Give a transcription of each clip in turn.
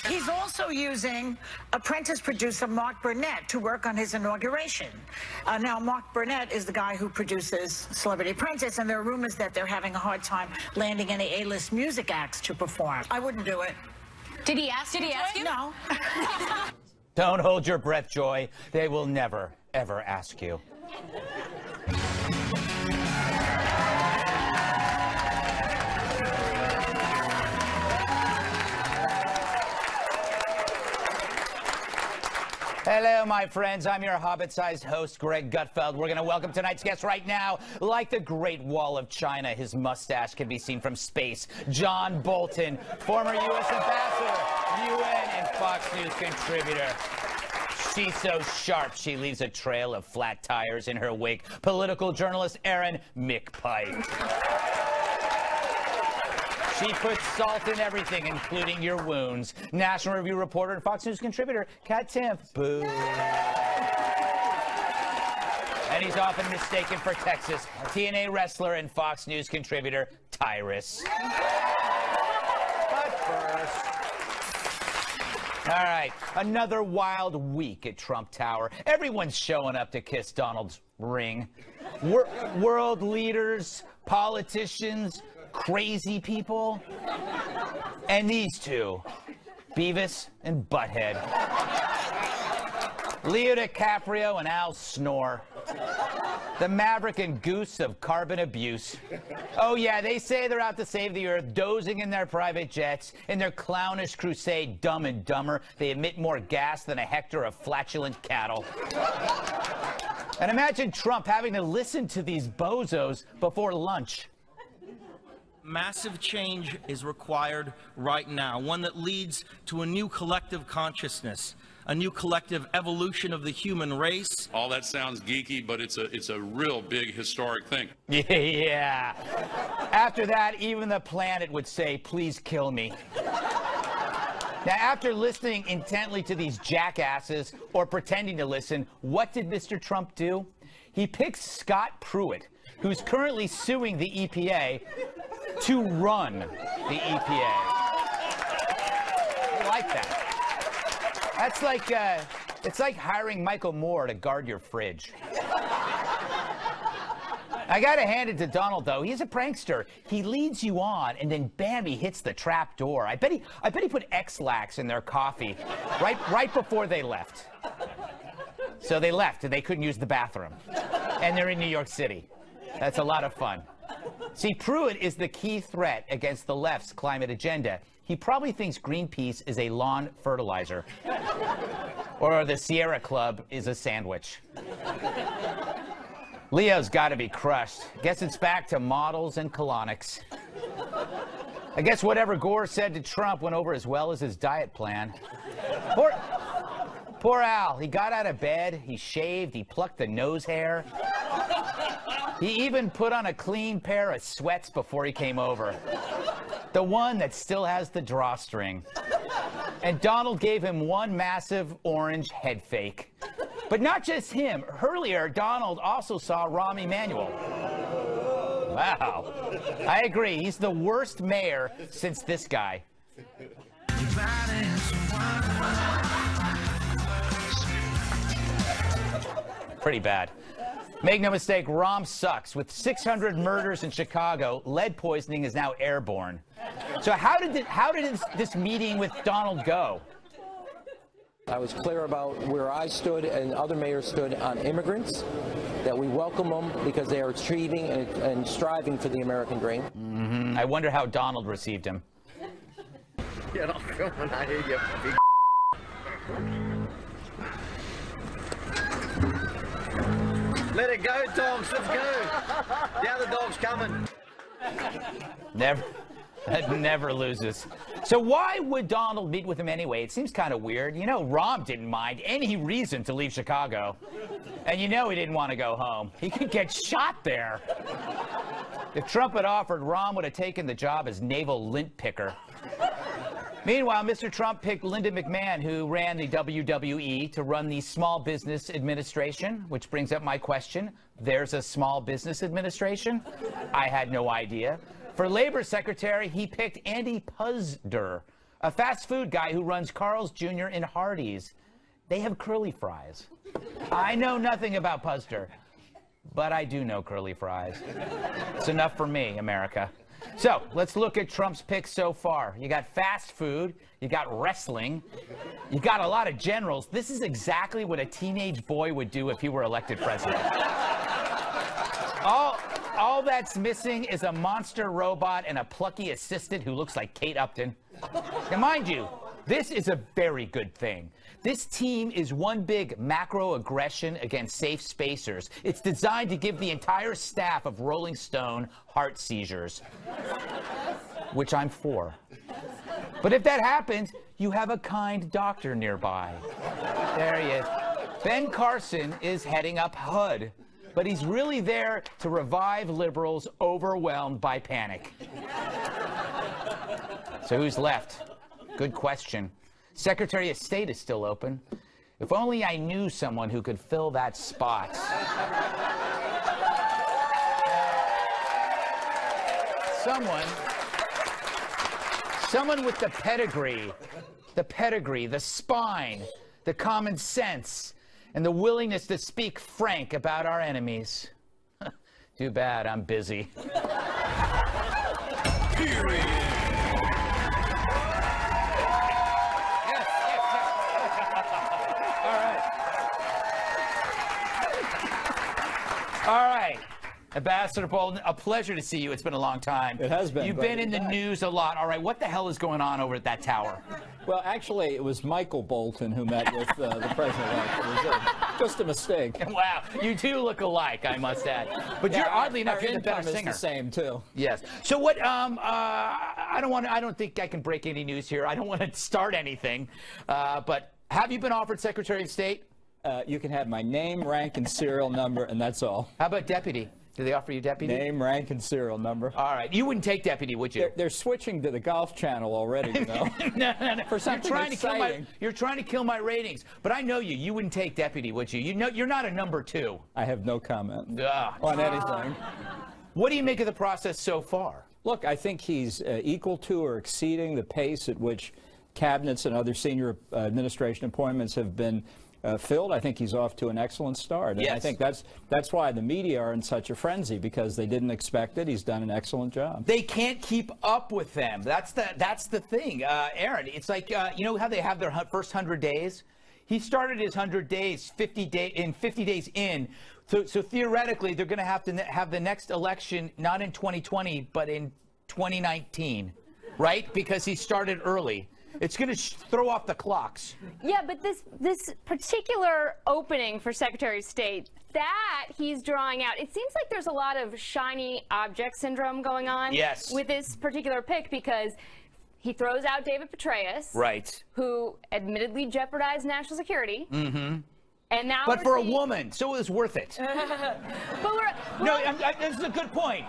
He's also using apprentice producer Mark Burnett to work on his inauguration. Now, Mark Burnett is the guy who produces Celebrity Apprentice, and there are rumors that they're having a hard time landing any A-list music acts to perform. I wouldn't do it. Did he ask you? No. Don't hold your breath, Joy. They will never, ever ask you. Hello, my friends. I'm your Hobbit-sized host, Greg Gutfeld. We're going to welcome tonight's guest right now. Like the Great Wall of China, his mustache can be seen from space. John Bolton, former U.S. ambassador, UN and Fox News contributor. She's so sharp, she leaves a trail of flat tires in her wake. Political journalist Erin McPike. She puts salt in everything, including your wounds. National Review reporter and Fox News contributor, Katherine Timpf. Boo. And he's often mistaken for Texas. TNA wrestler and Fox News contributor, Tyrus. But first... All right, another wild week at Trump Tower. Everyone's showing up to kiss Donald's ring. World leaders, politicians, crazy people, and these two, Beavis and Butthead. Leo DiCaprio and Al Snore. The Maverick and Goose of carbon abuse. Oh yeah, they say they're out to save the earth, dozing in their private jets. In their clownish crusade, Dumb and Dumber, they emit more gas than a hectare of flatulent cattle. And imagine Trump having to listen to these bozos before lunch. Massive change is required right now, one that leads to a new collective consciousness, a new collective evolution of the human race. All that sounds geeky, but it's a real big historic thing. Yeah. After that, even the planet would say, please kill me. Now, after listening intently to these jackasses, or pretending to listen, what did Mr. Trump do? He picked Scott Pruitt, who's currently suing the EPA, to run the EPA. I like that. That's like, it's like hiring Michael Moore to guard your fridge. I gotta hand it to Donald, though. He's a prankster. He leads you on, and then bam, he hits the trap door. I bet he put X-Lax in their coffee right before they left. So they left, and they couldn't use the bathroom. And they're in New York City. That's a lot of fun. See, Pruitt is the key threat against the left's climate agenda. He probably thinks Greenpeace is a lawn fertilizer. Or the Sierra Club is a sandwich. Leo's got to be crushed. Guess it's back to models and colonics. I guess whatever Gore said to Trump went over as well as his diet plan. Poor Al. He got out of bed, he shaved, he plucked the nose hair. He even put on a clean pair of sweats before he came over. The one that still has the drawstring. And Donald gave him one massive orange head fake. But not just him. Earlier, Donald also saw Rahm Emanuel. Wow. I agree. He's the worst mayor since this guy. Pretty bad. Make no mistake, Rahm sucks. With 600 murders in Chicago, lead poisoning is now airborne. So how did this meeting with Donald go? I was clear about where I stood and other mayors stood on immigrants, that we welcome them because they are achieving and striving for the American dream. Mm-hmm. I wonder how Donald received him. Get off filming, I hear you, big Let it go, dogs. Let's go. The other dog's coming. Never loses. So why would Donald meet with him anyway? It seems kind of weird. You know, Rahm didn't mind any reason to leave Chicago. And you know he didn't want to go home. He could get shot there. If Trump had offered, Rahm would have taken the job as naval lint picker. Meanwhile, Mr. Trump picked Linda McMahon, who ran the WWE, to run the Small Business Administration, which brings up my question. There's a Small Business Administration? I had no idea. For Labor Secretary, he picked Andy Puzder, A fast food guy who runs Carl's Jr. in Hardee's. They have curly fries. I know nothing about Puster, but I do know curly fries. It's enough for me, America. So let's look at Trump's picks so far. You got fast food, you got wrestling, you got a lot of generals. This is exactly what a teenage boy would do if he were elected president. All that's missing is a monster robot and a plucky assistant who looks like Kate Upton. And mind you, this is a very good thing. This team is one big macro aggression against safe spacers. It's designed to give the entire staff of Rolling Stone heart seizures, which I'm for. But if that happens, you have a kind doctor nearby. There he is. Ben Carson is heading up HUD, but he's really there to revive liberals overwhelmed by panic. So who's left? Good question. Secretary of State is still open. If only I knew someone who could fill that spot. Someone with the pedigree, the spine, the common sense, and the willingness to speak frank about our enemies. Too bad I'm busy. Period. All right, Ambassador Bolton, a pleasure to see you. It's been a long time. It has been. You've been in the news a lot. All right, what the hell is going on over at that tower? Well, actually, it was Michael Bolton who met with the president-elect. It was just a mistake. Wow, you two look alike, I must add. But yeah, you're oddly enough, you're the better singer. Is the same too. Yes. So what? I don't think I can break any news here. I don't want to start anything. But have you been offered Secretary of State? You can have my name, rank, and serial number, and that's all. How about deputy? Do they offer you deputy? Name, rank, and serial number. All right. You wouldn't take deputy, would you? They're switching to the Golf Channel already, you know. No. For something exciting. You're trying to kill my ratings. But I know you. You wouldn't take deputy, would you? You know, you're not a number 2. I have no comment on anything. What do you make of the process so far? Look, I think he's equal to or exceeding the pace at which cabinets and other senior administration appointments have been filled. I think he's off to an excellent start. And yes. I think that's why the media are in such a frenzy, because they didn't expect it. He's done an excellent job. They can't keep up with them. That's the thing. Erin, it's like, you know how they have their first 100 days? He started his 100 days 50 days in. So theoretically, they're going to have the next election not in 2020, but in 2019, right? Because he started early. It's going to throw off the clocks. Yeah, but this particular opening for Secretary of State that he's drawing out, it seems like there's a lot of shiny object syndrome going on with this particular pick, because he throws out David Petraeus, right, who admittedly jeopardized national security. Mm-hmm. And now but for a woman, so it was worth it. No, this is a good point.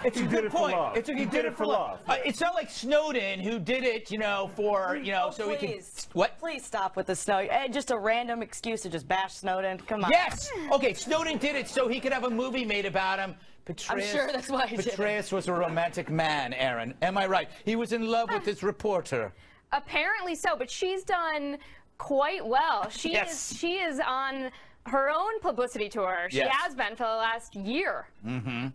It's a good point. He did it for love. It's not like Snowden, who did it, you know, for, you know, so he could. What? Please stop with the snow. Just a random excuse to just bash Snowden. Come on. Yes. Okay, Snowden did it so he could have a movie made about him. Petraeus, I'm sure that's why he did it. Petraeus was a romantic man, Erin. Am I right? He was in love with his reporter. Apparently so, but she's done quite well. She is on her own publicity tour. She has been for the last year. Mm-hmm.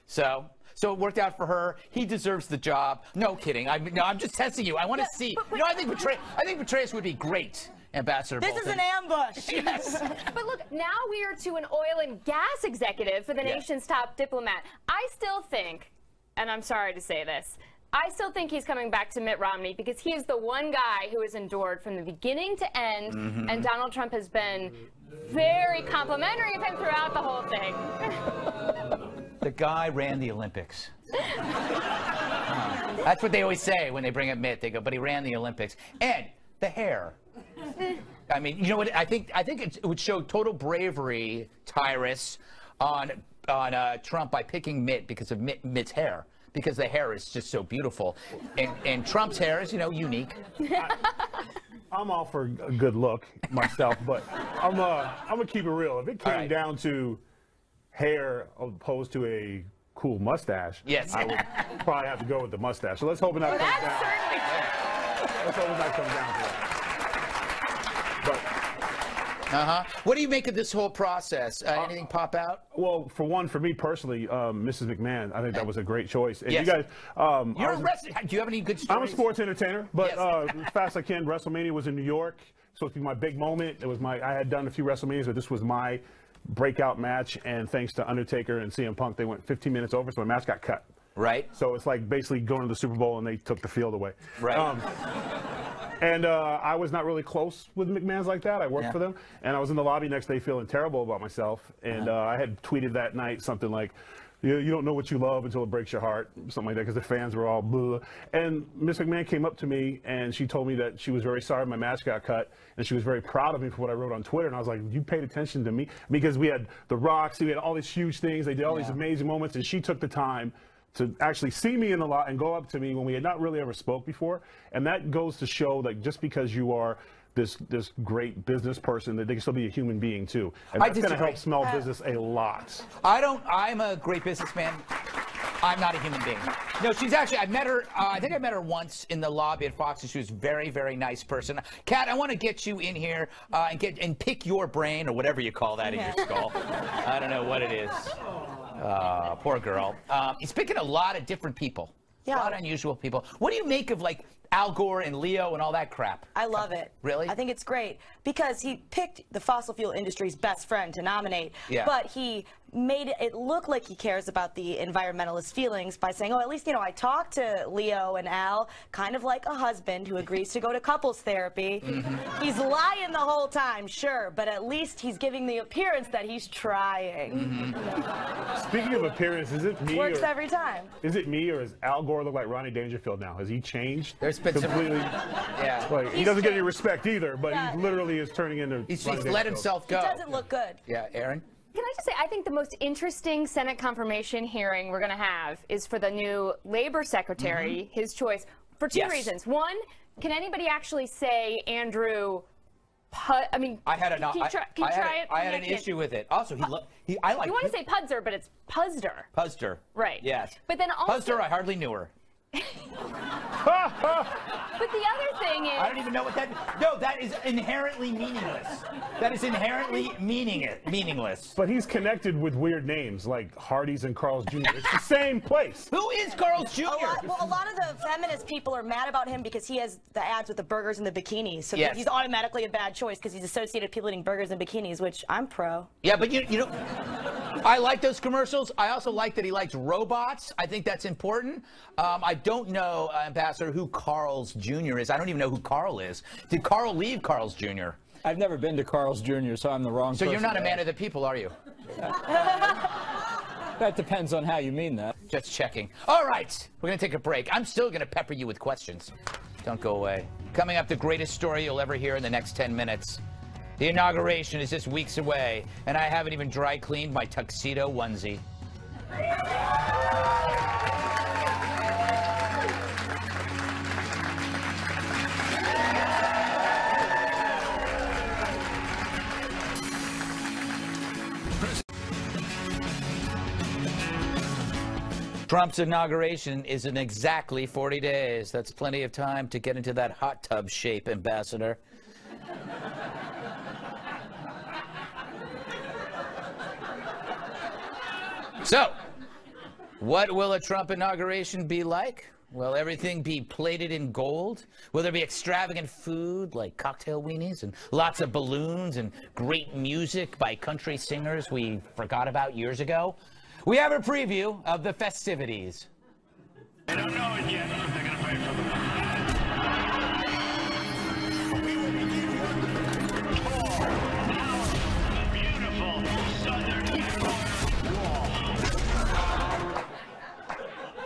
So it worked out for her. He deserves the job. No kidding. I'm just testing you. I want to see. You know, I think Petraeus would be great, Ambassador Bolton. This is an ambush. Yes. But look, now we are to an oil and gas executive for the nation's top diplomat. I still think, and I'm sorry to say this, I still think he's coming back to Mitt Romney, because he is the one guy who has endured from the beginning to end, and Donald Trump has been very complimentary of him throughout the whole thing. The guy ran the Olympics. That's what they always say when they bring up Mitt. They go, but he ran the Olympics. And the hair. I mean, you know what? I think it would show total bravery, Tyrus, on Trump by picking Mitt because of Mitt's hair. Because the hair is just so beautiful. And Trump's hair is, you know, unique. I'm all for a good look myself, but I'm gonna keep it real. If it came down to hair opposed to a cool mustache, I would probably have to go with the mustache. So let's hope it not comes down. That's certainly true. Let's hope it not comes down to that. But What do you make of this whole process? Anything pop out? well, for me personally, Mrs. McMahon, I think that was a great choice. And Yes. you guys, You're a wrestler. Do you have any good stories? I'm a sports entertainer, but Yes. as fast as I can. WrestleMania was in New York, supposed to be my big moment. It was I had done a few WrestleManias, but this was my breakout match. And thanks to Undertaker and CM Punk, they went 15 minutes over, so my match got cut. Right. So it's like basically going to the Super Bowl and they took the field away. Right. And I was not really close with McMahon's like that. I worked for them. And I was in the lobby next day feeling terrible about myself. And I had tweeted that night something like, you don't know what you love until it breaks your heart, something like that, because the fans were all blah. And Miss McMahon came up to me and she told me that she was very sorry my match got cut. And she was very proud of me for what I wrote on Twitter. And I was like, you paid attention to me? Because we had the Rocks, we had all these huge things. They did all these amazing moments. And she took the time to actually see me in the lot and go up to me when we had not really ever spoke before. And that goes to show that just because you are this great business person, that they can still be a human being too. And that's going to help small business a lot. I'm a great businessman. I'm not a human being. No, she's actually, I met her, I think I met her once in the lobby at Fox, and she was a very, very nice person. Kat, I want to get you in here and pick your brain, or whatever you call that in your skull. I don't know what it is. Poor girl. He's picking a lot of different people. Yeah. A lot of unusual people. What do you make of, like, Al Gore and Leo and all that crap? I love it. Really? I think it's great because he picked the fossil fuel industry's best friend to nominate, but he made it look like he cares about the environmentalist feelings by saying, oh, at least, you know, I talked to Leo and Al, kind of like a husband who agrees to go to couples therapy. He's lying the whole time, sure, but at least he's giving the appearance that he's trying. Speaking of appearance, is it me? Works every time. Is it me, or does Al Gore look like Rodney Dangerfield now? Has he changed? There's been completely. Like, he doesn't get any respect either, but Yeah. he literally is turning into. He's let himself go. He doesn't look good. Yeah, Erin? Can I just say, I think the most interesting Senate confirmation hearing we're going to have is for the new Labor Secretary, his choice, for two reasons. One, can anybody actually say Andrew I mean, I had can you try it? I had an issue with it. Also, I like. You want to say Pudzer, but it's Puzder. Puzder. Right. Yes. But then also. Puzder, I hardly knew her. But the other thing is... I don't even know what that... No, that is inherently meaningless. That is inherently meaningless. But he's connected with weird names like Hardee's and Carl's Jr. It's the same place. Who is Carl's Jr.? A lot of the feminist people are mad about him because he has the ads with the burgers and the bikinis. So he's automatically a bad choice because he's associated with people eating burgers and bikinis, which I'm pro. Yeah, but you know... I like those commercials. I also like that he likes robots. I think that's important. I don't know, Ambassador, who Carl's Jr. is. I don't even know who Carl is. Did Carl leave Carl's Jr.? I've never been to Carl's Jr., so I'm the wrong person. So you're not a man of the people, are you? That depends on how you mean that. Just checking. All right, we're going to take a break. I'm still going to pepper you with questions. Don't go away. Coming up, the greatest story you'll ever hear in the next 10 minutes. The inauguration is just weeks away, and I haven't even dry cleaned my tuxedo onesie. Trump's inauguration is in exactly 40 days. That's plenty of time to get into that hot tub shape, Ambassador. So, what will a Trump inauguration be like? Will everything be plated in gold? Will there be extravagant food like cocktail weenies and lots of balloons and great music by country singers we forgot about years ago? We have a preview of the festivities. I don't know it yet, but they're going to pay for them.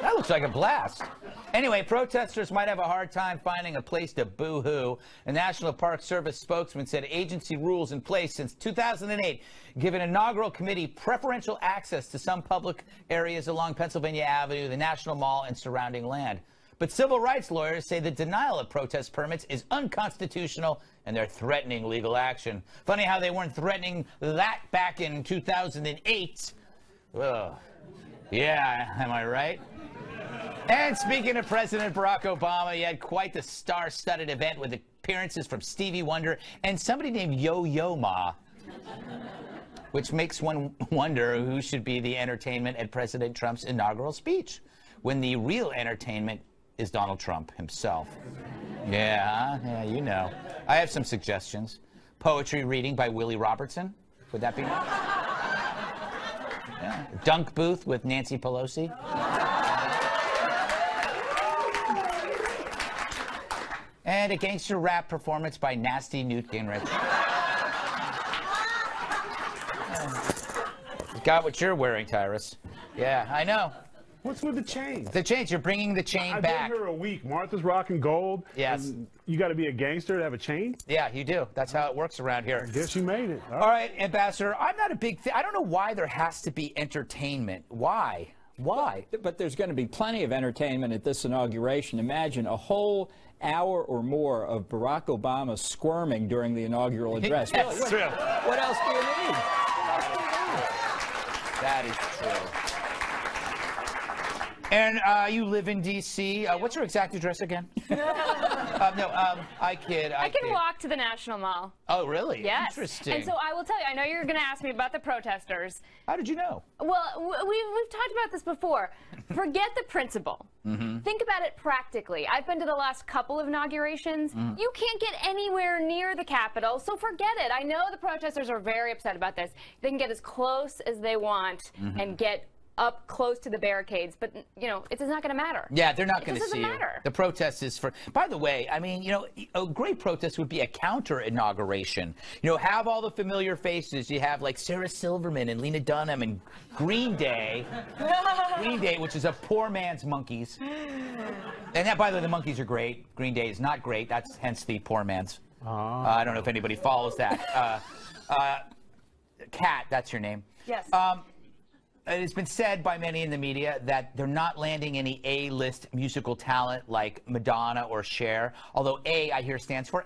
That looks like a blast. Anyway, protesters might have a hard time finding a place to boo-hoo. A National Park Service spokesman said agency rules in place since 2008 give an inaugural committee preferential access to some public areas along Pennsylvania Avenue, the National Mall, and surrounding land. But civil rights lawyers say the denial of protest permits is unconstitutional and they're threatening legal action. Funny how they weren't threatening that back in 2008. Ugh. Yeah, am I right? And speaking of President Barack Obama, he had quite the star-studded event with appearances from Stevie Wonder and somebody named Yo-Yo Ma, which makes one wonder who should be the entertainment at President Trump's inaugural speech, when the real entertainment is Donald Trump himself. Yeah, you know. I have some suggestions. Poetry reading by Willie Robertson. Would that be nice? Yeah. Dunk booth with Nancy Pelosi. And a gangster rap performance by Nasty Newt Gingrich. Got what you're wearing, Tyrus. Yeah, I know. What's with the chain? The chains. You're bringing the chain back. I've been here a week. Martha's rocking gold. Yes. You got to be a gangster to have a chain? Yeah, you do. That's how it works around here. I guess you made it. All right, Ambassador, I'm not a big I don't know why there has to be entertainment. Why? Why? But there's going to be plenty of entertainment at this inauguration. Imagine a whole hour or more of Barack Obama squirming during the inaugural address. That's true. What else do you need? That is true. And you live in D.C. What's your exact address again? I kid. I can walk to the National Mall. Oh, really? Yes. Interesting. And so I will tell you, I know you're going to ask me about the protesters. How did you know? Well, we've talked about this before. Forget the principle. Think about it practically. I've been to the last couple of inaugurations. You can't get anywhere near the Capitol, so forget it. I know the protesters are very upset about this. They can get as close as they want and get up close to the barricades, but you know it's not going to matter. Yeah, they're not going to see you. Matter. The protest is for. By the way, I mean, you know, a great protest would be a counter inauguration. You know, have all the familiar faces. You have like Sarah Silverman and Lena Dunham and Green Day. Green Day, which is a poor man's Monkees. And that, by the way, the Monkees are great. Green Day is not great. That's hence the poor man's. I don't know if anybody follows that. Kat, that's your name. Yes. It's been said by many in the media that they're not landing any A-list musical talent like Madonna or Cher, although A, I hear, stands for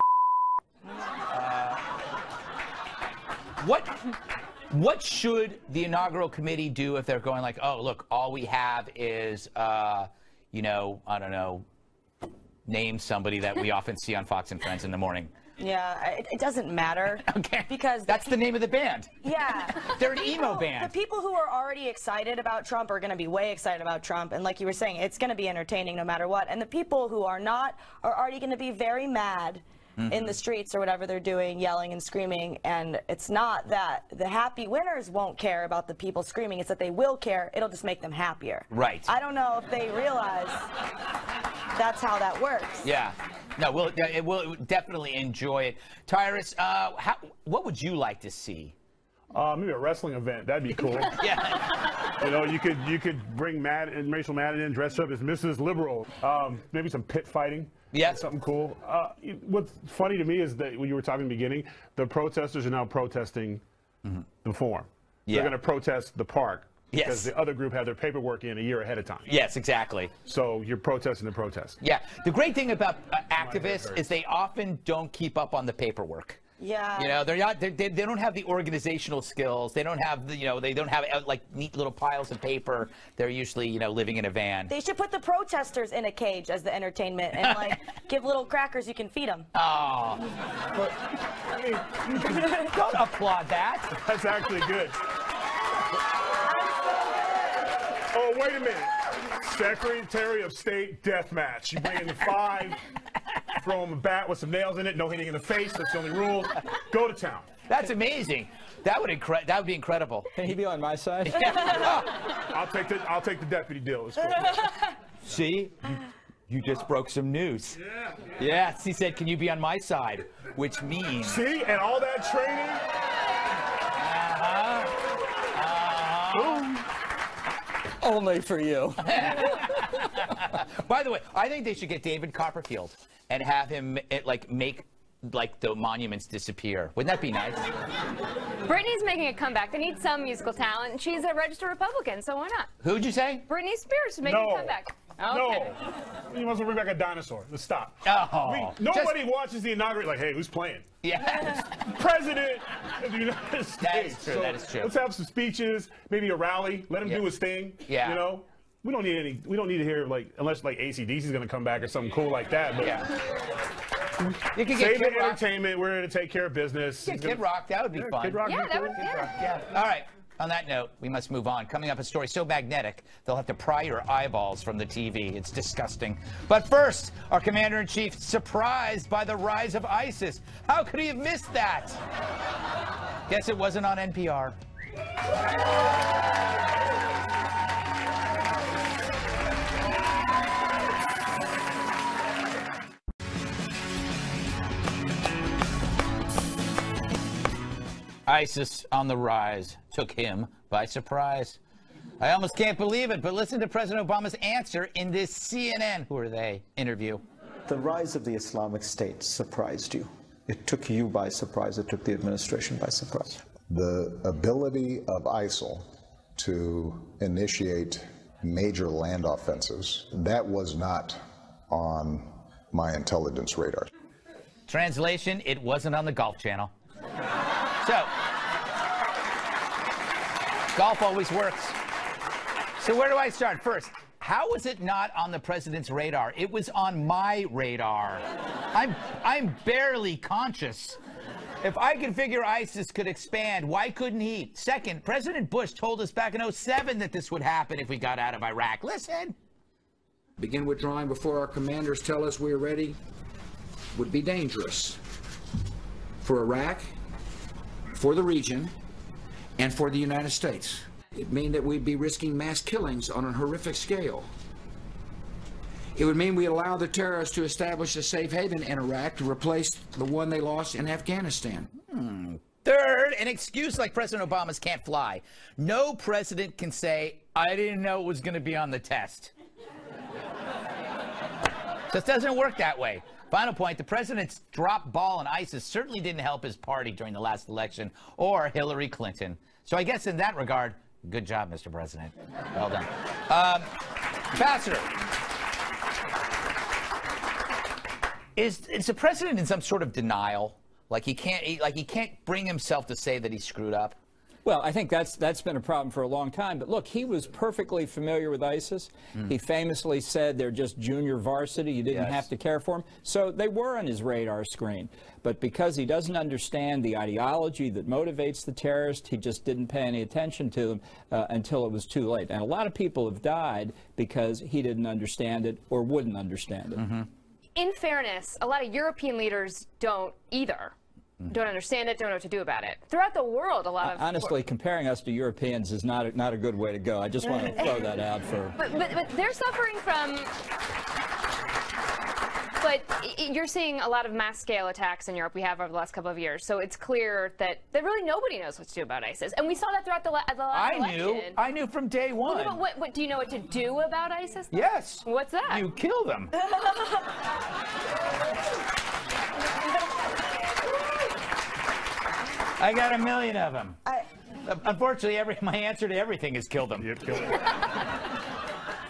What should the inaugural committee do if they're going like, oh, look, all we have is, you know, I don't know, name somebody that we often see on Fox and Friends in the morning? Yeah, it doesn't matter. Okay. Because that's the name of the band. Yeah. They're an emo band. The people who are already excited about Trump are going to be way excited about Trump. And like you were saying, it's going to be entertaining no matter what. And the people who are not are already going to be very mad in the streets or whatever they're doing, yelling and screaming. And it's not that the happy winners won't care about the people screaming. It's that they will care. It'll just make them happier. Right. I don't know if they realize that's how that works. Yeah. No, we'll definitely enjoy it. Tyrus, what would you like to see? Maybe a wrestling event. That'd be cool. Yeah. You know, you could bring Rachel Madden in, dress up as Mrs. Liberal. Maybe some pit fighting. Yeah. Something cool. What's funny to me is that when you were talking in the beginning, the protesters are now protesting the forum. Yeah. They're going to protest the park. Yes. Because the other group had their paperwork in a year ahead of time. Yes, exactly. So you're protesting the protest. Yeah. The great thing about activists is they often don't keep up on the paperwork. Yeah. You know, they don't have the organizational skills. They don't have the, you know, they don't have like neat little piles of paper. They're usually, you know, living in a van. They should put the protesters in a cage as the entertainment and like give little crackers you can feed them. Oh. Don't applaud that. That's actually good. Oh, wait a minute. Secretary of State death match. You bring in the 5, throw him a bat with some nails in it, no hitting in the face. That's the only rule. Go to town. That's amazing. That would be incredible. Can he be on my side? I'll take the deputy deal. It's cool. See? You just broke some news. Yeah. Yes, he said, can you be on my side? Which means... See? And all that training? Boom. Only for you. By the way, I think they should get David Copperfield and have him make the monuments disappear. Wouldn't that be nice? Britney's making a comeback. They need some musical talent, and she's a registered Republican, so why not? Who'd you say? Britney Spears is making a comeback. Okay. No. You must bring back a dinosaur. Let's stop. Oh. Nobody watches the inauguration like, hey, who's playing? Yeah. President of the United States. That is true. That is true. Let's have some speeches, maybe a rally. Let him do his thing. Yeah. You know? We don't need to hear like unless like AC/DC is going to come back or something cool like that. But yeah. You can save get the entertainment. We're here to take care of business. Yeah, Kid Rock, that would be fun. Kid Rock, yeah, that would. Yeah. All right. On that note, we must move on. Coming up, a story so magnetic, they'll have to pry your eyeballs from the TV. It's disgusting. But first, our commander-in-chief surprised by the rise of ISIS. How could he have missed that? Guess it wasn't on NPR. ISIS on the rise took him by surprise. I almost can't believe it, but listen to President Obama's answer in this CNN, who are they, interview. The rise of the Islamic State surprised you. It took you by surprise. It took the administration by surprise. The ability of ISIL to initiate major land offensives, that was not on my intelligence radar. Translation, it wasn't on the Golf Channel. So, golf always works. So where do I start? First, how was it not on the president's radar? It was on my radar. I'm barely conscious. If I could figure ISIS could expand, why couldn't he? Second, President Bush told us back in 2007 that this would happen if we got out of Iraq. Listen. Begin withdrawing before our commanders tell us we're ready would be dangerous for Iraq, for the region, and for the United States. It would mean that we'd be risking mass killings on a horrific scale. It would mean we allow the terrorists to establish a safe haven in Iraq to replace the one they lost in Afghanistan. Third, an excuse like President Obama's can't fly. No president can say, I didn't know it was going to be on the test. Just doesn't work that way. Final point, the president's drop ball on ISIS certainly didn't help his party during the last election or Hillary Clinton. So I guess in that regard, good job, Mr. President. Well done. Ambassador, is the president in some sort of denial? Like he can't bring himself to say that he screwed up? Well, I think that's been a problem for a long time. But look, he was perfectly familiar with ISIS. He famously said they're just junior varsity. You didn't have to care for them. So they were on his radar screen. But because he doesn't understand the ideology that motivates the terrorist, he just didn't pay any attention to them until it was too late. And a lot of people have died because he didn't understand it or wouldn't understand it. In fairness, a lot of European leaders don't either. Don't understand it, don't know what to do about it. Throughout the world, a lot of... Honestly, comparing us to Europeans is not a good way to go. I just want to throw that out for... But they're suffering from... But you're seeing a lot of mass-scale attacks in Europe we have over the last couple of years, so it's clear that really nobody knows what to do about ISIS. And we saw that throughout the last election. I knew from day one. Well, what do you know what to do about ISIS, though? Yes. What's that? You kill them. I got 1 million of them. Unfortunately, my answer to everything is kill them. Yep, kill them.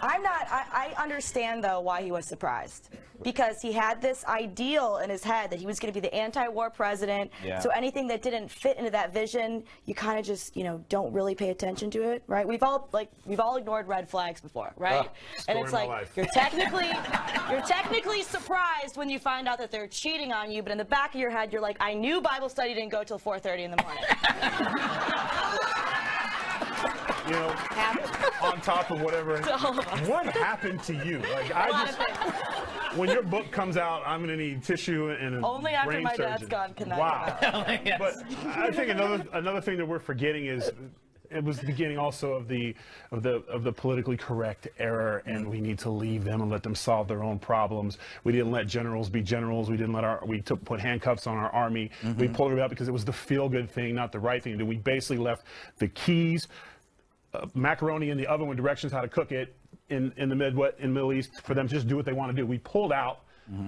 I understand, though, why he was surprised. Because he had this ideal in his head that he was going to be the anti-war president. Yeah. So anything that didn't fit into that vision, you kind of just, don't really pay attention to it, right? We've all ignored red flags before, right? And it's like you're technically surprised when you find out that they're cheating on you, but in the back of your head, you're like, I knew Bible study didn't go till 4:30 in the morning. On top of whatever, what happened to you? Like when your book comes out, I'm going to need tissue and a only after brain my surgeon. dad's gone can that come out. Yes. But I think another thing that we're forgetting is it was the beginning also of the politically correct era, and we need to leave them and let them solve their own problems. We didn't let generals be generals. We didn't let put handcuffs on our army. We pulled it out because it was the feel-good thing, not the right thing to do. We basically left the keys. Macaroni in the oven with directions how to cook it in the Middle East for them to just do what they want to do. We pulled out,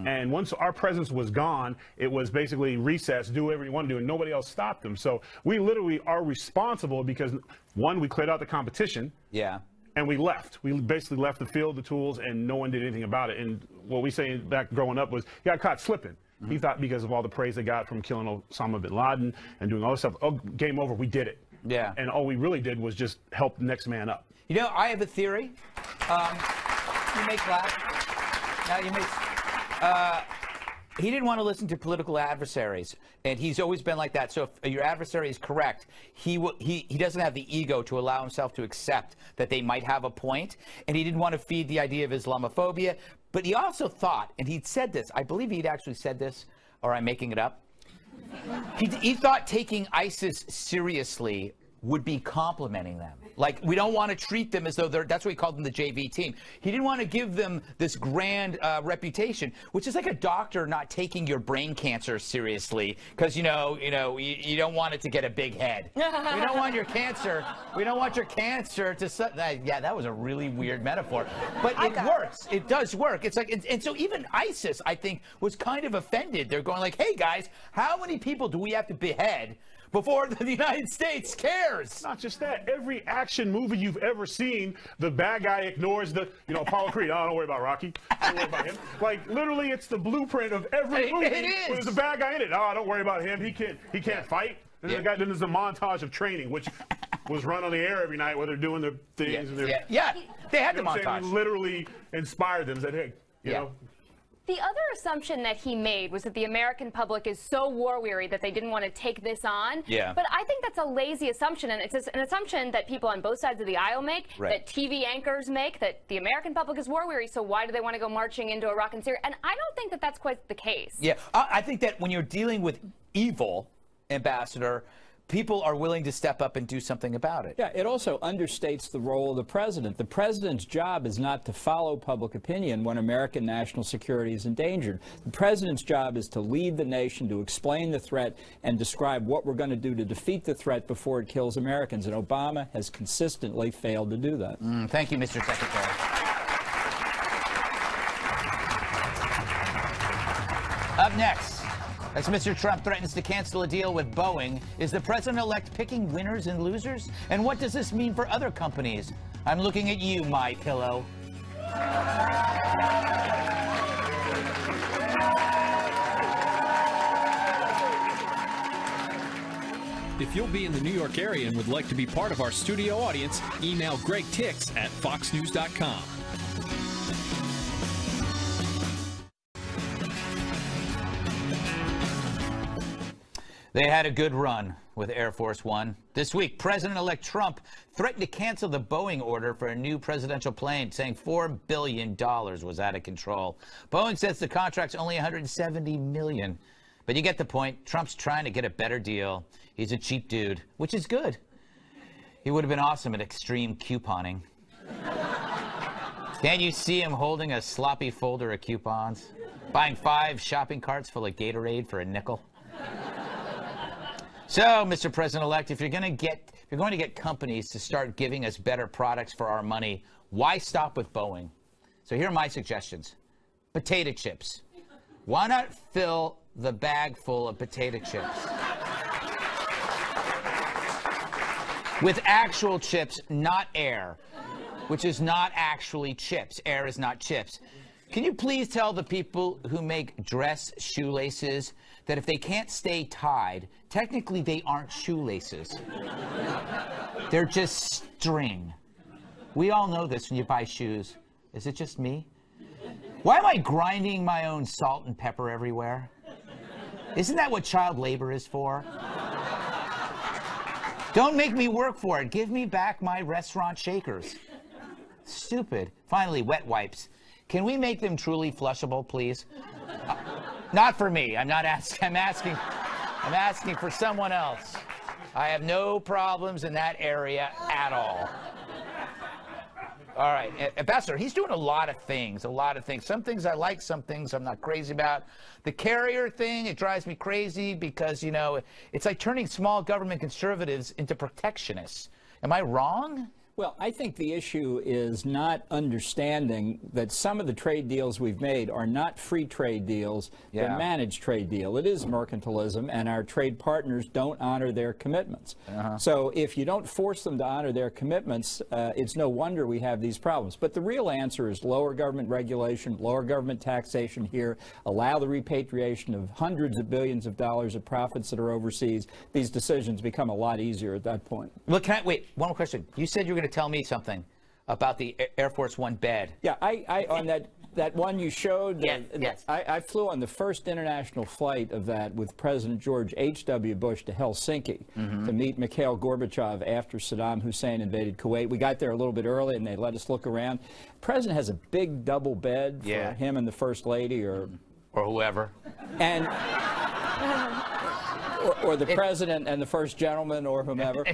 and once our presence was gone, it was basically recess, do whatever you want to do, and nobody else stopped them. So we literally are responsible because, one, we cleared out the competition. Yeah. And we left. We basically left the field, the tools, and no one did anything about it. And what we say back growing up was, he got caught slipping. He thought because of all the praise they got from killing Osama bin Laden and doing all this stuff, oh, game over, we did it. Yeah. And all we really did was just help the next man up. You know, I have a theory. You may clap. Now you may. He didn't want to listen to political adversaries, and he's always been like that. So if your adversary is correct, he doesn't have the ego to allow himself to accept that they might have a point, and he didn't want to feed the idea of Islamophobia. But he also thought, and he'd said this, I believe he'd actually said this, or I'm making it up. He thought taking ISIS seriously would be complimenting them. Like, we don't want to treat them as though that's what he called them, the JV team. He didn't want to give them this grand reputation, which is like a doctor not taking your brain cancer seriously because, you don't want it to get a big head. We don't want your cancer. We don't want your cancer to... Yeah, that was a really weird metaphor. But it works. It does work. It's like, and so even ISIS, I think, was kind of offended. They're going like, hey, guys, how many people do we have to behead before the United States cares? Not just that. Every action movie you've ever seen, the bad guy ignores the, Apollo Creed. Oh, don't worry about Rocky. Don't worry about him. Like, literally, it's the blueprint of every movie. It is. There's a bad guy in it. Oh, don't worry about him. He can't fight. And then there's a montage of training, which was run on the air every night while they're doing their things. Yeah. They had the montage. We literally inspired them. Said, hey, you know. The other assumption that he made was that the American public is so war-weary that they didn't want to take this on. Yeah. But I think that's a lazy assumption, and it's an assumption that people on both sides of the aisle make, that TV anchors make, that the American public is war-weary, so why do they want to go marching into Iraq and Syria? And I don't think that that's quite the case. Yeah, I think that when you're dealing with evil, Ambassador, people are willing to step up and do something about it. Yeah, it also understates the role of the president. The president's job is not to follow public opinion when American national security is endangered. The president's job is to lead the nation, to explain the threat, and describe what we're going to do to defeat the threat before it kills Americans. And Obama has consistently failed to do that. Thank you, Mr. Secretary. Up next, as Mr. Trump threatens to cancel a deal with Boeing, is the president-elect picking winners and losers? And what does this mean for other companies? I'm looking at you, My Pillow. If you'll be in the New York area and would like to be part of our studio audience, email Greg Tix at foxnews.com. They had a good run with Air Force One. This week, President-elect Trump threatened to cancel the Boeing order for a new presidential plane, saying $4 billion was out of control. Boeing says the contract's only $170 million. But you get the point. Trump's trying to get a better deal. He's a cheap dude, which is good. He would have been awesome at extreme couponing. Can't you see him holding a sloppy folder of coupons? Buying 5 shopping carts full of Gatorade for a nickel? So, Mr. President-elect, if you're going to get companies to start giving us better products for our money, why stop with Boeing? So here are my suggestions. Potato chips. Why not fill the bag full of potato chips with actual chips, not air, which is not actually chips. Air is not chips. Can you please tell the people who make dress shoelaces that if they can't stay tied, technically they aren't shoelaces. They're just string. We all know this when you buy shoes. Is it just me? Why am I grinding my own salt and pepper everywhere? Isn't that what child labor is for? Don't make me work for it. Give me back my restaurant shakers. Stupid. Finally, wet wipes. Can we make them truly flushable, please? Not for me. I'm asking for someone else. I have no problems in that area at all. All right, Ambassador, he's doing a lot of things. Some things I like, some things I'm not crazy about. The carrier thing, it drives me crazy because, it's like turning small government conservatives into protectionists. Am I wrong? Well, I think the issue is not understanding that some of the trade deals we've made are not free trade deals, they're managed trade deal. It is mercantilism, and our trade partners don't honor their commitments. So if you don't force them to honor their commitments, it's no wonder we have these problems. But the real answer is lower government regulation, lower government taxation here, allow the repatriation of hundreds of billions of dollars of profits that are overseas. These decisions become a lot easier at that point. Look, wait, one more question. You said you were going to tell me something. about the Air Force One bed. Yeah, I on that one you showed. Yes. I flew on the first international flight of that with President George H.W. Bush to Helsinki to meet Mikhail Gorbachev after Saddam Hussein invaded Kuwait. We got there a little bit early, and they let us look around. The president has a big double bed for him and the First Lady, or whoever. And or the president and the first gentleman, or whomever,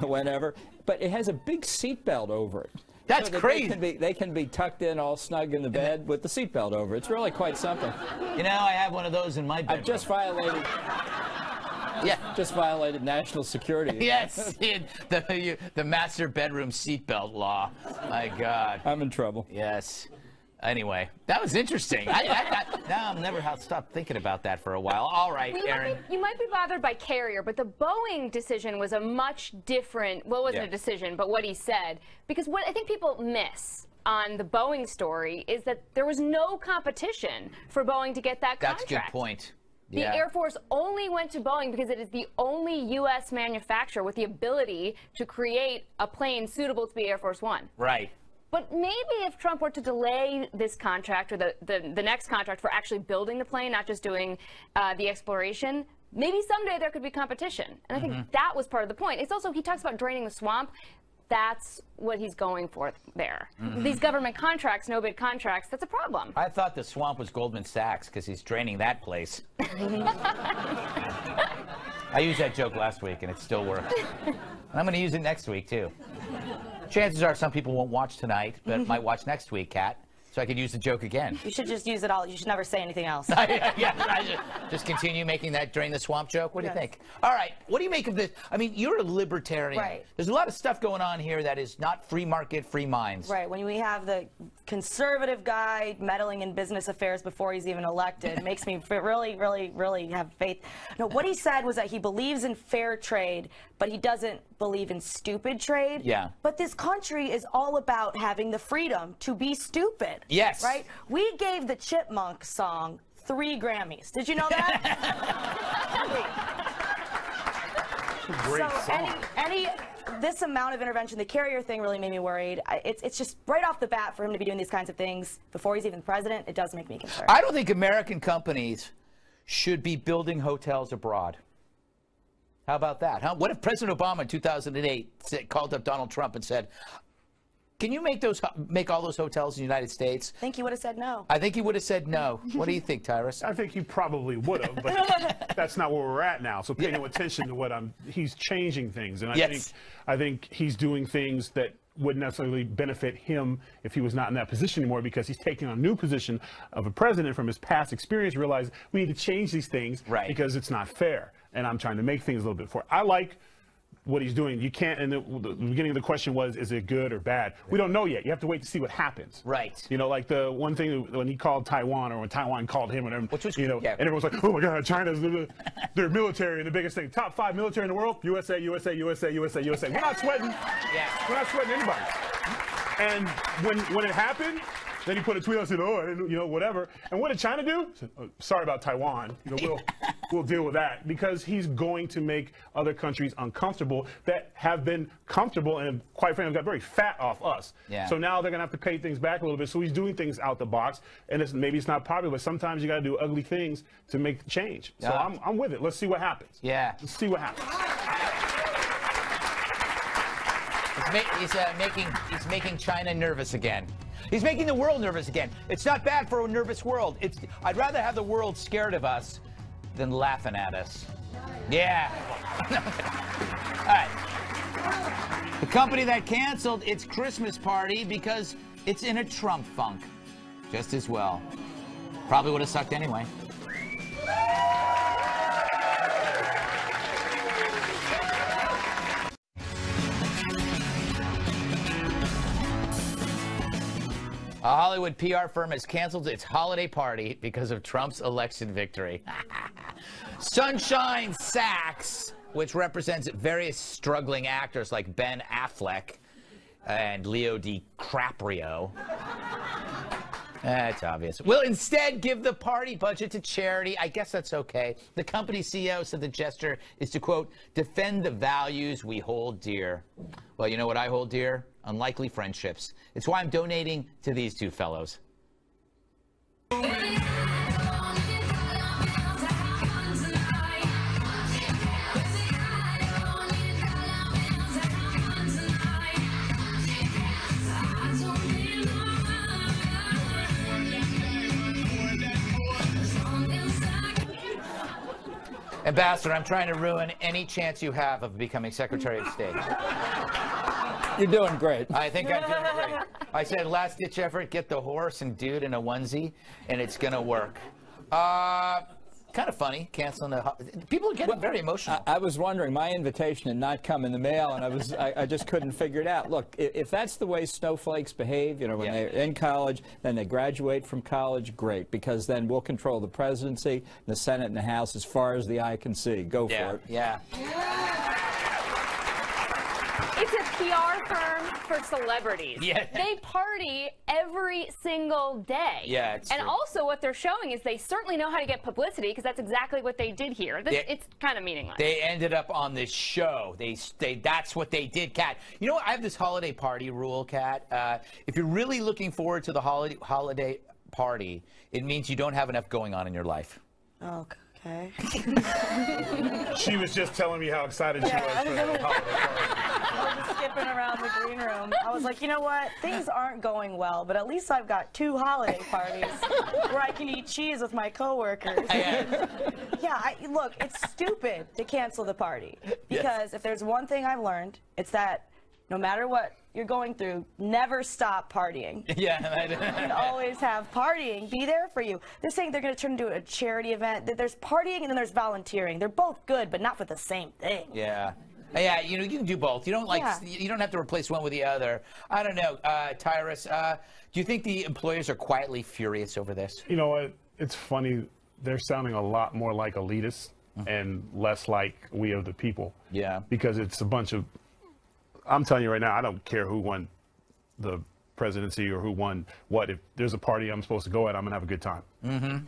whenever. But it has a big seatbelt over it. That's so crazy. They can be tucked in all snug in the bed with the seatbelt over. It's really quite something. You know, I have one of those in my bedroom. I've just violated. Just violated national security. Yes, the master bedroom seatbelt law. My God. I'm in trouble. Yes. Anyway, that was interesting. Now I'll never stop thinking about that for a while. All right, Erin. You might be bothered by Carrier, but the Boeing decision was a much different, well, it wasn't a decision, but what he said. Because what I think people miss on the Boeing story is that there was no competition for Boeing to get that contract. That's a good point. The Air Force only went to Boeing because it is the only U.S. manufacturer with the ability to create a plane suitable to be Air Force One. Right. But maybe if Trump were to delay this contract, or the next contract, for actually building the plane, not just doing the exploration, maybe someday there could be competition. And I think that was part of the point. It's also, he talks about draining the swamp. That's what he's going for there. These government contracts, no-bid contracts, that's a problem. I thought the swamp was Goldman Sachs because he's draining that place. I used that joke last week, and it still worked. And I'm going to use it next week, too. Chances are some people won't watch tonight, but might watch next week, Kat. So I could use the joke again. You should just use it all. You should never say anything else. Just continue making that drain the swamp joke. What do you think? All right. What do you make of this? I mean, you're a libertarian. Right. There's a lot of stuff going on here that is not free market, free minds. Right. When we have the conservative guy meddling in business affairs before he's even elected, it makes me really, really, really have faith. No, what he said was that he believes in fair trade, but he doesn't believe in stupid trade. Yeah. But this country is all about having the freedom to be stupid. Yes. Right? We gave the Chipmunk song 3 Grammys. Did you know that? Great song. This amount of intervention, the Carrier thing really made me worried. It's just right off the bat for him to be doing these kinds of things before he's even president. It does make me concerned. I don't think American companies should be building hotels abroad. How about that? Huh? What if President Obama in 2008 called up Donald Trump and said, can you make all those hotels in the United States? I think he would have said no. I think he would have said no. What do you think, Tyrus? I think he probably would have, but that's not where we're at now. So pay no attention to what he's changing things. And I think he's doing things that wouldn't necessarily benefit him if he was not in that position anymore, because he's taking on a new position of a president from his past experience, realized we need to change these things because it's not fair. And I'm trying to make things a little bit fair. I like what he's doing. You can't, and the beginning of the question was, is it good or bad? We don't know yet. You have to wait to see what happens. Right. You know, like the one thing when he called Taiwan, or when Taiwan called him, whatever, which was, you know, and everyone's like, oh my God, China's their military and the biggest thing. Top 5 military in the world, USA, USA, USA, USA, USA. We're not sweating. We're not sweating anybody. And when it happened, then he put a tweet out and said, oh, I didn't, you know, whatever. And what did China do? Said, oh, sorry about Taiwan. You know, we'll deal with that, because he's going to make other countries uncomfortable that have been comfortable and, quite frankly, got very fat off us. So now they're going to have to pay things back a little bit. So he's doing things out the box, and maybe it's not popular, but sometimes you got to do ugly things to make change. So I'm with it. Let's see what happens. Let's see what happens. He's making China nervous again. He's making the world nervous again. It's not bad for a nervous world. I'd rather have the world scared of us than laughing at us. Yeah. All right. The company that canceled its Christmas party because it's in a Trump funk. Just as well. Probably would have sucked anyway. A Hollywood PR firm has canceled its holiday party because of Trump's election victory. Sunshine Sachs, which represents various struggling actors like Ben Affleck and Leo DiCaprio, That's obvious. We'll instead give the party budget to charity. I guess that's okay. The company CEO said the gesture is to, quote, defend the values we hold dear. Well, you know what I hold dear? Unlikely friendships. It's why I'm donating to these two fellows. Ambassador, I'm trying to ruin any chance you have of becoming Secretary of State. You're doing great. I think I'm doing great. I said last-ditch effort, get the horse and dude in a onesie, and it's going to work. Kind of funny, canceling the... People are getting very emotional. I was wondering, my invitation had not come in the mail, and I just couldn't figure it out. Look, if that's the way snowflakes behave, you know, when they're in college, then they graduate from college, great, because then we'll control the presidency, the Senate, and the House as far as the eye can see. Go for it. Yeah. It's a PR firm for celebrities. Yeah. They party every single day. Yeah, it's And true. also what they're showing is they certainly know how to get publicity, because that's exactly what they did here. It's kind of meaningless. They ended up on this show. That's what they did, Kat. You know what? I have this holiday party rule, Kat. If you're really looking forward to the holiday party, it means you don't have enough going on in your life. Oh, okay. She was just telling me how excited she was for the holiday party. I was skipping around the green room. I was like, you know what? Things aren't going well, but at least I've got 2 holiday parties where I can eat cheese with my coworkers. Look, it's stupid to cancel the party, because if there's one thing I've learned, it's that no matter what you're going through, never stop partying. Yeah. You can always have partying be there for you. They're saying they're going to turn into a charity event. There's partying and then there's volunteering. They're both good, but not for the same thing. Yeah. Yeah, you know, you can do both. You don't you don't have to replace one with the other. I don't know, Tyrus, do you think the employers are quietly furious over this? You know what? It's funny. They're sounding a lot more like elitists and less like we of the people. Yeah. Because it's a bunch of... I'm telling you right now, I don't care who won the presidency or who won what. If there's a party I'm supposed to go at, I'm going to have a good time.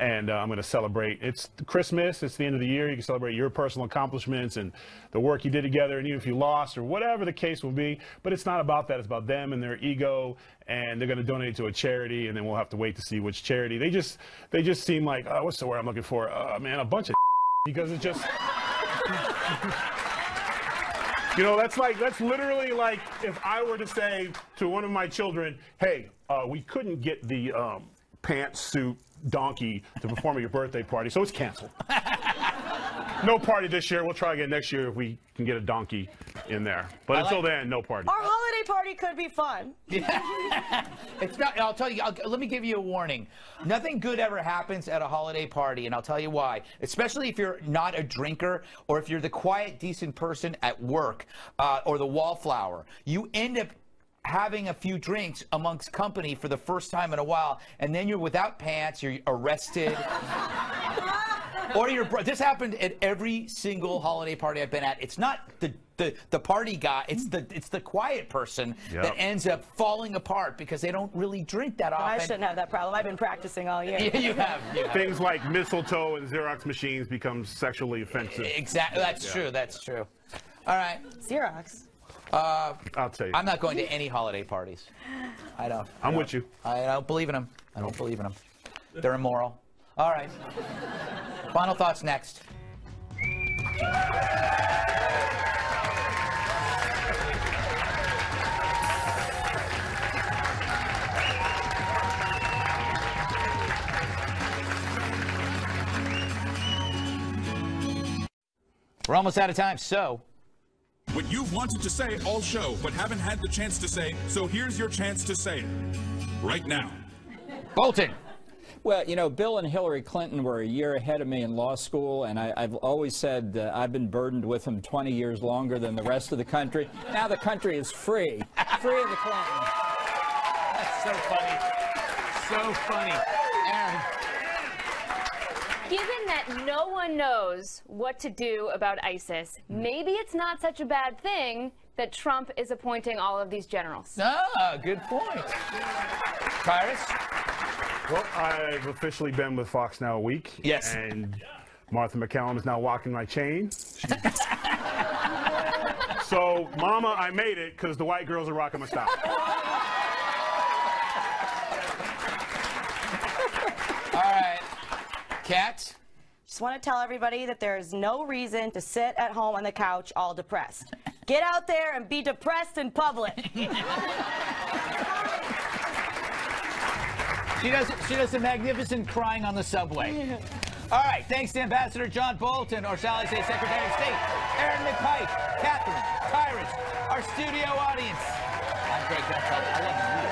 And I'm going to celebrate. It's Christmas. It's the end of the year. You can celebrate your personal accomplishments and the work you did together, and even if you lost or whatever the case will be. But it's not about that. It's about them and their ego, and they're going to donate to a charity, and then we'll have to wait to see which charity. They just seem like, what's the word I'm looking for? Man, a bunch of because it's just... You know, that's literally like if I were to say to one of my children, hey, we couldn't get the pantsuit donkey to perform at your birthday party, so it's canceled. No party this year. We'll try again next year if we can get a donkey in there. But until then, no party. Our holiday party could be fun. It's not. I'll tell you. Let me give you a warning. Nothing good ever happens at a holiday party, and I'll tell you why. Especially if you're not a drinker, or if you're the quiet, decent person at work, or the wallflower. You end up having a few drinks amongst company for the first time in a while, and then you're without pants. You're arrested. Or this happened at every single holiday party I've been at. It's not the party guy. It's the quiet person that ends up falling apart because they don't really drink that often. I shouldn't have that problem. I've been practicing all year. You have. Things like mistletoe and Xerox machines become sexually offensive. Exactly. That's true. That's true. All right. Xerox. I'll tell you. I'm not going to any holiday parties. I don't. I'm with you. I don't believe in them. I don't believe in them. They're immoral. All right. Final thoughts next. We're almost out of time, so... What you've wanted to say all show, but haven't had the chance to say, so here's your chance to say it. Right now. Bolton. Well, you know, Bill and Hillary Clinton were a year ahead of me in law school, and I've always said I've been burdened with them 20 years longer than the rest of the country. Now the country is free. Free of the Clintons. That's so funny. So funny. Erin. Given that no one knows what to do about ISIS, maybe it's not such a bad thing that Trump is appointing all of these generals. Ah, good point. Tyrus? Well, I've officially been with Fox now a week. Yes. And Martha McCallum is now walking my chain. So, Mama, I made it because the white girls are rocking my style. All right. Kat? Just want to tell everybody that there's no reason to sit at home on the couch all depressed. Get out there and be depressed in public. She does a magnificent crying on the subway. All right, thanks to Ambassador John Bolton, or shall I say Secretary of State, Erin McPike, Katherine, Tyrus, our studio audience. I'm Greg Gutfeld. I love you.